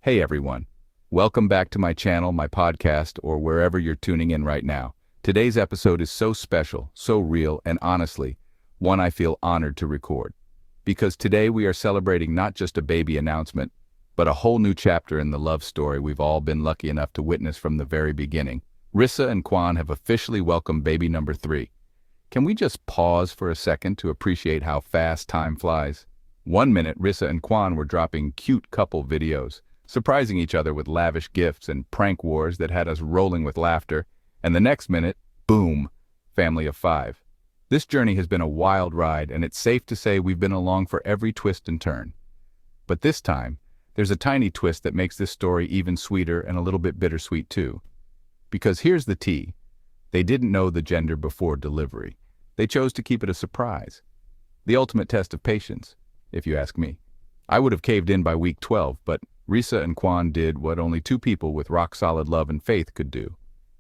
Hey everyone, welcome back to my channel, my podcast, or wherever you're tuning in right now. Today's episode is so special, so real, and honestly, one I feel honored to record. Because today we are celebrating not just a baby announcement, but a whole new chapter in the love story we've all been lucky enough to witness from the very beginning. Rissa and Quan have officially welcomed baby number 3. Can we just pause for a second to appreciate how fast time flies? One minute, Rissa and Quan were dropping cute couple videos, surprising each other with lavish gifts and prank wars that had us rolling with laughter, and the next minute, boom, family of 5. This journey has been a wild ride, and it's safe to say we've been along for every twist and turn. But this time, there's a tiny twist that makes this story even sweeter and a little bit bittersweet too. Because here's the tea. They didn't know the gender before delivery. They chose to keep it a surprise. The ultimate test of patience, if you ask me. I would have caved in by week 12, but Rissa and Quan did what only two people with rock-solid love and faith could do.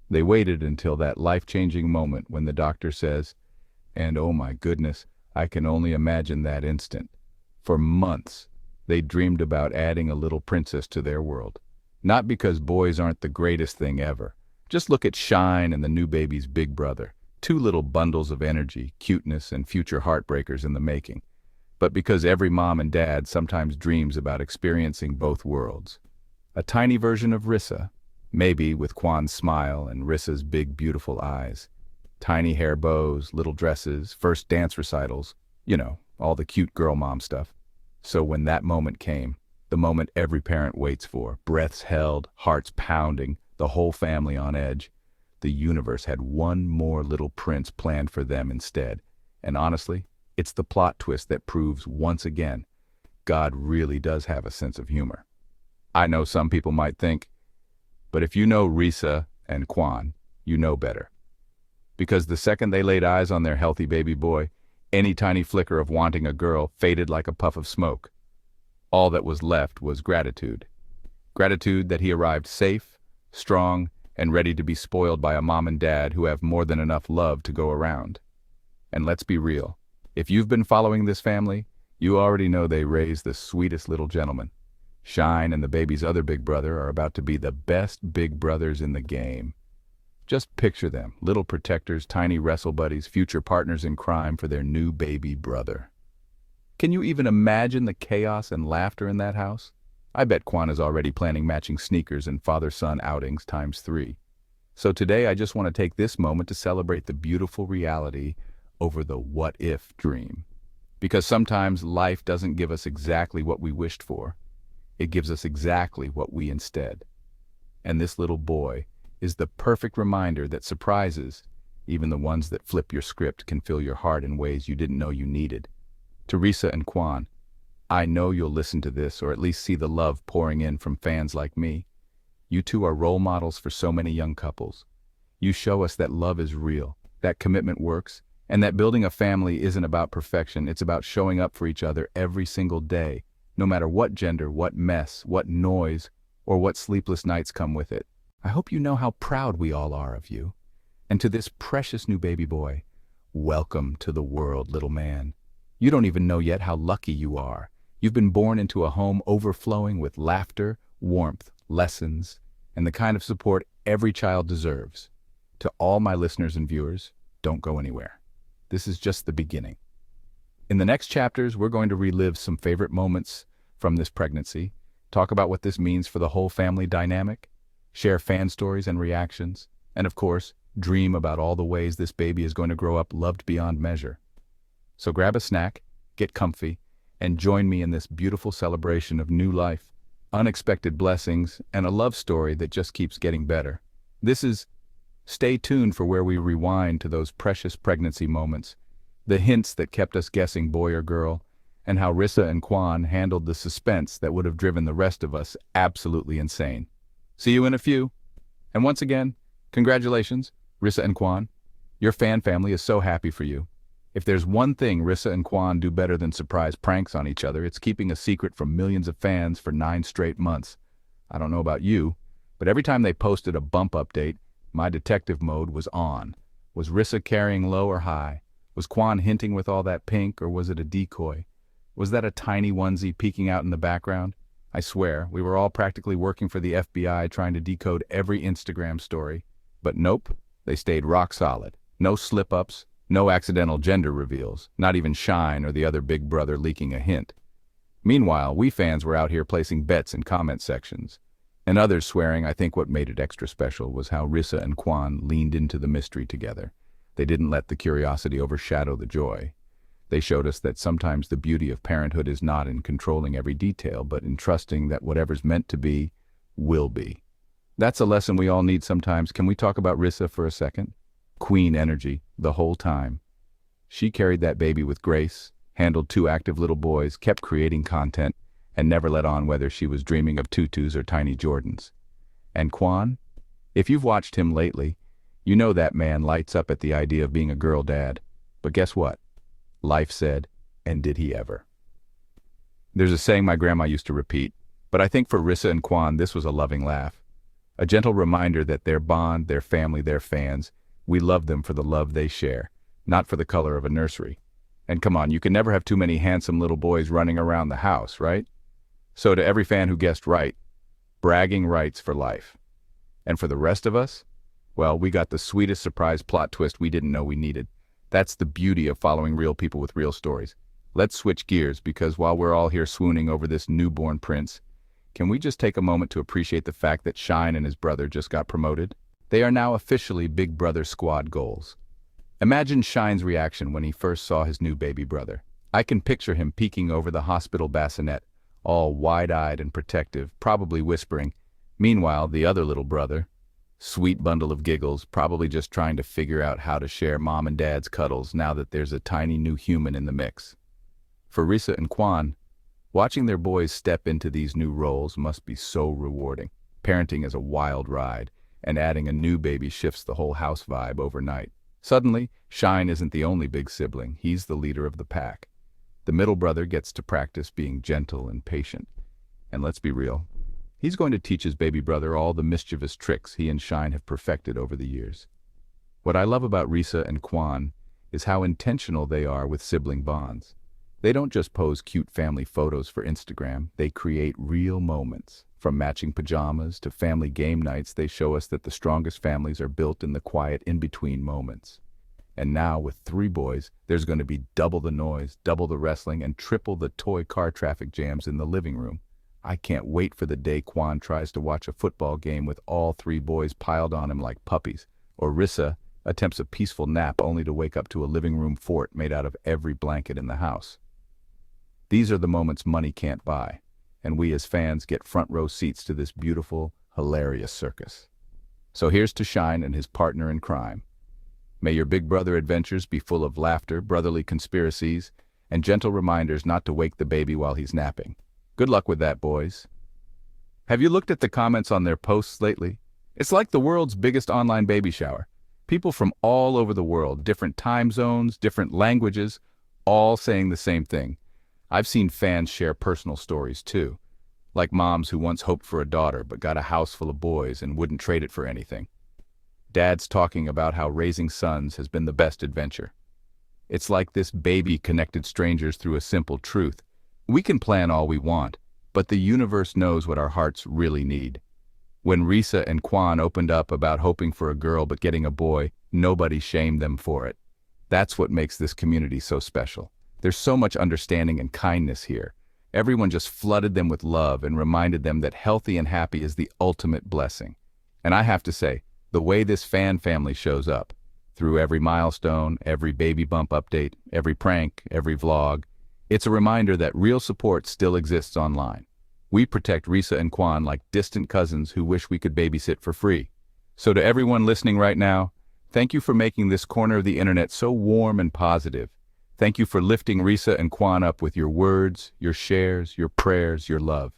They waited until that life-changing moment when the doctor says, and oh my goodness, I can only imagine that instant. For months, they dreamed about adding a little princess to their world. Not because boys aren't the greatest thing ever. Just look at Shine and the new baby's big brother. Two little bundles of energy, cuteness, and future heartbreakers in the making. But because every mom and dad sometimes dreams about experiencing both worlds. A tiny version of Rissa, maybe with Quan's smile and Rissa's big, beautiful eyes. Tiny hair bows, little dresses, first dance recitals, all the cute girl mom stuff. So when that moment came, the moment every parent waits for, breaths held, hearts pounding, the whole family on edge, the universe had one more little prince planned for them instead. And honestly, it's the plot twist that proves once again, God really does have a sense of humor. I know some people might think, but if you know Rissa and Quan, you know better. Because the second they laid eyes on their healthy baby boy, any tiny flicker of wanting a girl faded like a puff of smoke. All that was left was gratitude. Gratitude that he arrived safe, strong, and ready to be spoiled by a mom and dad who have more than enough love to go around. And let's be real. If you've been following this family, you already know they raised the sweetest little gentleman. Shine and the baby's other big brother are about to be the best big brothers in the game. Just picture them, little protectors, tiny wrestle buddies, future partners in crime for their new baby brother. Can you even imagine the chaos and laughter in that house? I bet Quan is already planning matching sneakers and father-son outings ×3. So today I just want to take this moment to celebrate the beautiful reality over the what-if dream. Because sometimes life doesn't give us exactly what we wished for. It gives us exactly what we instead. And this little boy is the perfect reminder that surprises, even the ones that flip your script, can fill your heart in ways you didn't know you needed. To Rissa and Quan, I know you'll listen to this or at least see the love pouring in from fans like me. You two are role models for so many young couples. You show us that love is real, that commitment works, and that building a family isn't about perfection, it's about showing up for each other every single day, no matter what gender, what mess, what noise, or what sleepless nights come with it. I hope you know how proud we all are of you. And to this precious new baby boy, welcome to the world, little man. You don't even know yet how lucky you are. You've been born into a home overflowing with laughter, warmth, lessons, and the kind of support every child deserves. To all my listeners and viewers, don't go anywhere. This is just the beginning. In the next chapters, we're going to relive some favorite moments from this pregnancy, talk about what this means for the whole family dynamic, share fan stories and reactions, and of course, dream about all the ways this baby is going to grow up loved beyond measure. So grab a snack, get comfy, and join me in this beautiful celebration of new life, unexpected blessings, and a love story that just keeps getting better. Stay tuned for where we rewind to those precious pregnancy moments, the hints that kept us guessing boy or girl, and how Rissa and Quan handled the suspense that would have driven the rest of us absolutely insane. See you in a few. And once again, congratulations, Rissa and Quan. Your fan family is so happy for you. If there's one thing Rissa and Quan do better than surprise pranks on each other, it's keeping a secret from millions of fans for 9 straight months. I don't know about you, but every time they posted a bump update, my detective mode was on. Was Rissa carrying low or high? Was Quan hinting with all that pink, or was it a decoy? Was that a tiny onesie peeking out in the background? I swear, we were all practically working for the FBI trying to decode every Instagram story. But nope, they stayed rock solid. No slip-ups, no accidental gender reveals, not even Shine or the other big brother leaking a hint. Meanwhile, we fans were out here placing bets in comment sections, and others swearing. I think what made it extra special was how Rissa and Quan leaned into the mystery together. They didn't let the curiosity overshadow the joy. They showed us that sometimes the beauty of parenthood is not in controlling every detail, but in trusting that whatever's meant to be, will be. That's a lesson we all need sometimes. Can we talk about Rissa for a second? Queen energy, the whole time. She carried that baby with grace, handled two active little boys, kept creating content, and never let on whether she was dreaming of tutus or tiny Jordans. And Quan? If you've watched him lately, you know that man lights up at the idea of being a girl dad. But guess what? Life said, and did he ever? There's a saying my grandma used to repeat, but I think for Rissa and Quan this was a loving laugh. A gentle reminder that their bond, their family, their fans, we love them for the love they share, not for the color of a nursery. And come on, you can never have too many handsome little boys running around the house, right? So to every fan who guessed right, bragging rights for life. And for the rest of us, well, we got the sweetest surprise plot twist we didn't know we needed. That's the beauty of following real people with real stories. Let's switch gears, because while we're all here swooning over this newborn prince, can we just take a moment to appreciate the fact that Shine and his brother just got promoted? They are now officially Big Brother Squad goals. Imagine Shine's reaction when he first saw his new baby brother. I can picture him peeking over the hospital bassinet, all wide-eyed and protective, probably whispering. Meanwhile, the other little brother, sweet bundle of giggles, probably just trying to figure out how to share mom and dad's cuddles now that there's a tiny new human in the mix. For Rissa and Quan, watching their boys step into these new roles must be so rewarding. Parenting is a wild ride, and adding a new baby shifts the whole house vibe overnight. Suddenly, Shine isn't the only big sibling, he's the leader of the pack. The middle brother gets to practice being gentle and patient. And let's be real, he's going to teach his baby brother all the mischievous tricks he and Shine have perfected over the years. What I love about Rissa and Quan is how intentional they are with sibling bonds. They don't just pose cute family photos for Instagram, they create real moments. From matching pajamas to family game nights, they show us that the strongest families are built in the quiet in-between moments. And now, with 3 boys, there's going to be double the noise, double the wrestling, and triple the toy car traffic jams in the living room. I can't wait for the day Quan tries to watch a football game with all 3 boys piled on him like puppies, or Rissa attempts a peaceful nap only to wake up to a living room fort made out of every blanket in the house. These are the moments money can't buy, and we as fans get front row seats to this beautiful, hilarious circus. So here's to Shine and his partner in crime. May your big brother adventures be full of laughter, brotherly conspiracies, and gentle reminders not to wake the baby while he's napping. Good luck with that, boys. Have you looked at the comments on their posts lately? It's like the world's biggest online baby shower. People from all over the world, different time zones, different languages, all saying the same thing. I've seen fans share personal stories too, like moms who once hoped for a daughter but got a house full of boys and wouldn't trade it for anything. Dads talking about how raising sons has been the best adventure. It's like this baby connected strangers through a simple truth. We can plan all we want, but the universe knows what our hearts really need. When Rissa and Quan opened up about hoping for a girl but getting a boy, nobody shamed them for it. That's what makes this community so special. There's so much understanding and kindness here. Everyone just flooded them with love and reminded them that healthy and happy is the ultimate blessing. And I have to say, the way this fan family shows up, through every milestone, every baby bump update, every prank, every vlog, it's a reminder that real support still exists online. We protect Rissa and Quan like distant cousins who wish we could babysit for free. So to everyone listening right now, thank you for making this corner of the internet so warm and positive. Thank you for lifting Rissa and Quan up with your words, your shares, your prayers, your love.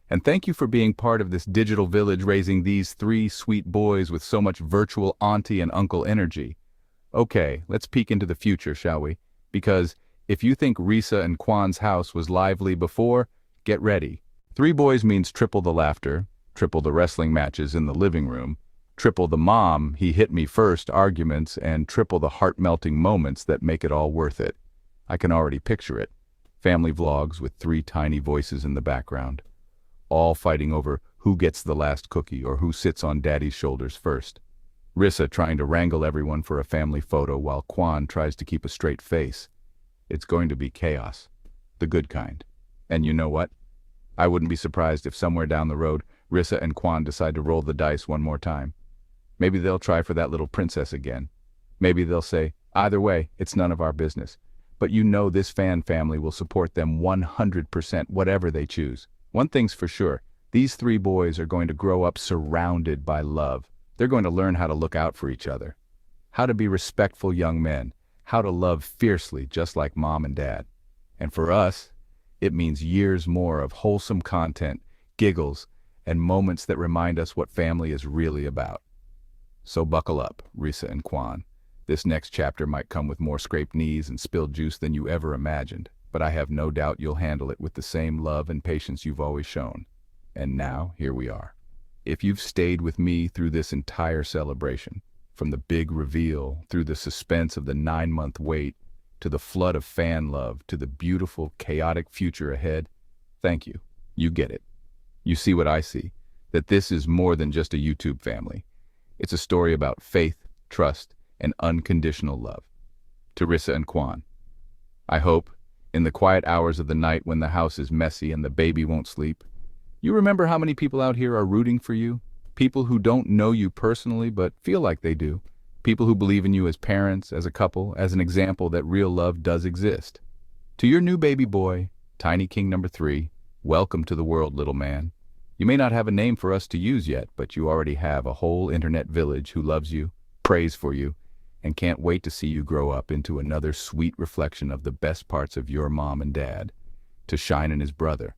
And thank you for being part of this digital village raising these 3 sweet boys with so much virtual auntie and uncle energy. Okay, let's peek into the future, shall we? Because if you think Rissa and Quan's house was lively before, get ready. 3 boys means triple the laughter, triple the wrestling matches in the living room, triple the mom, he hit me first arguments, and triple the heart-melting moments that make it all worth it. I can already picture it. Family vlogs with 3 tiny voices in the background. all fighting over who gets the last cookie or who sits on daddy's shoulders first. Rissa trying to wrangle everyone for a family photo while Quan tries to keep a straight face. It's going to be chaos. The good kind. And you know what? I wouldn't be surprised if somewhere down the road, Rissa and Quan decide to roll the dice one more time. Maybe they'll try for that little princess again. Maybe they'll say, either way, it's none of our business. But you know this fan family will support them 100% whatever they choose. One thing's for sure, these three boys are going to grow up surrounded by love. They're going to learn how to look out for each other, how to be respectful young men, how to love fiercely just like mom and dad. And for us, it means years more of wholesome content, giggles, and moments that remind us what family is really about. So buckle up, Rissa and Quan. This next chapter might come with more scraped knees and spilled juice than you ever imagined, but I have no doubt you'll handle it with the same love and patience you've always shown. And now, here we are. If you've stayed with me through this entire celebration, from the big reveal, through the suspense of the 9-month wait, to the flood of fan love, to the beautiful, chaotic future ahead, thank you. You get it. You see what I see, that this is more than just a YouTube family. It's a story about faith, trust, and unconditional love. To Rissa and Quan, I hope, in the quiet hours of the night when the house is messy and the baby won't sleep, you remember how many people out here are rooting for you? People who don't know you personally but feel like they do. People who believe in you as parents, as a couple, as an example that real love does exist. To your new baby boy, Tiny King number 3, welcome to the world, little man. You may not have a name for us to use yet, but you already have a whole internet village who loves you, prays for you, and can't wait to see you grow up into another sweet reflection of the best parts of your mom and dad. To Shine and his brother,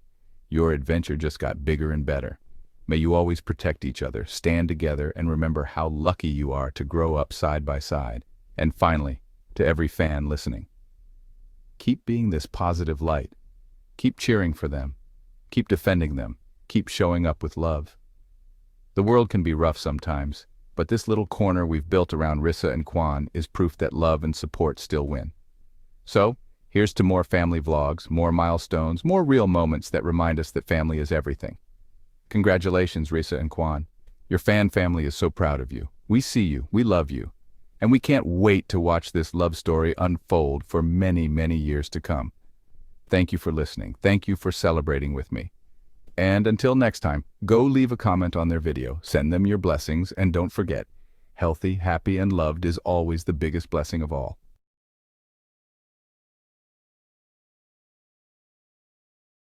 your adventure just got bigger and better. May you always protect each other, stand together, and remember how lucky you are to grow up side by side. And finally, to every fan listening, keep being this positive light. Keep cheering for them. Keep defending them. Keep showing up with love. The world can be rough sometimes, but this little corner we've built around Rissa and Quan is proof that love and support still win. So, here's to more family vlogs, more milestones, more real moments that remind us that family is everything. Congratulations, Rissa and Quan. Your fan family is so proud of you. We see you, we love you, and we can't wait to watch this love story unfold for many, many years to come. Thank you for listening. Thank you for celebrating with me. And until next time, go leave a comment on their video, send them your blessings, and don't forget, healthy, happy, and loved is always the biggest blessing of all.